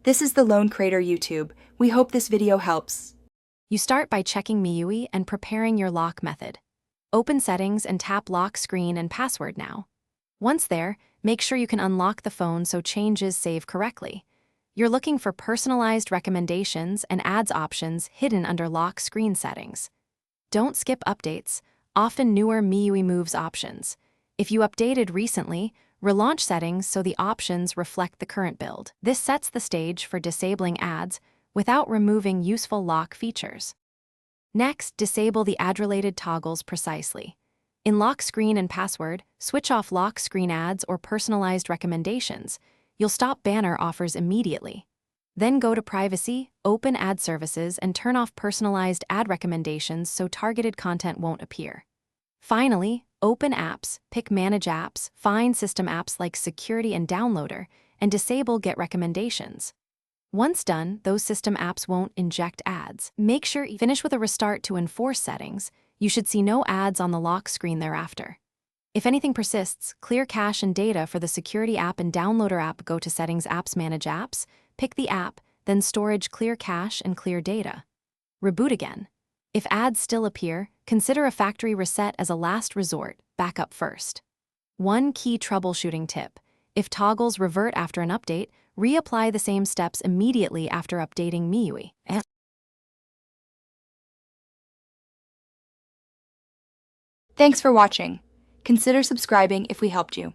This is the Lone Crater YouTube. We hope this video helps. You start by checking MIUI and preparing your lock method. Open Settings and tap Lock Screen and Password now. Once there, make sure you can unlock the phone so changes save correctly. You're looking for personalized recommendations and ads options hidden under lock screen settings. Don't skip updates, often newer MIUI moves options. If you updated recently, relaunch settings so the options reflect the current build. This sets the stage for disabling ads without removing useful lock features. Next, disable the ad-related toggles precisely. In Lock Screen and Password, switch off lock screen ads or personalized recommendations. You'll stop banner offers immediately. Then go to Privacy, open Ad Services, and turn off personalized ad recommendations so targeted content won't appear. Finally, open Apps, pick Manage Apps, find system apps like Security and Downloader, and disable Get Recommendations. Once done, those system apps won't inject ads. Make sure you finish with a restart to enforce settings. You should see no ads on the lock screen thereafter. If anything persists, clear cache and data for the Security app and Downloader app. Go to Settings, Apps, Manage Apps, pick the app, then Storage, clear cache and clear data. Reboot again. If ads still appear, consider a factory reset as a last resort, backup first. One key troubleshooting tip: if toggles revert after an update, reapply the same steps immediately after updating MIUI. Thanks for watching. Consider subscribing if we helped you.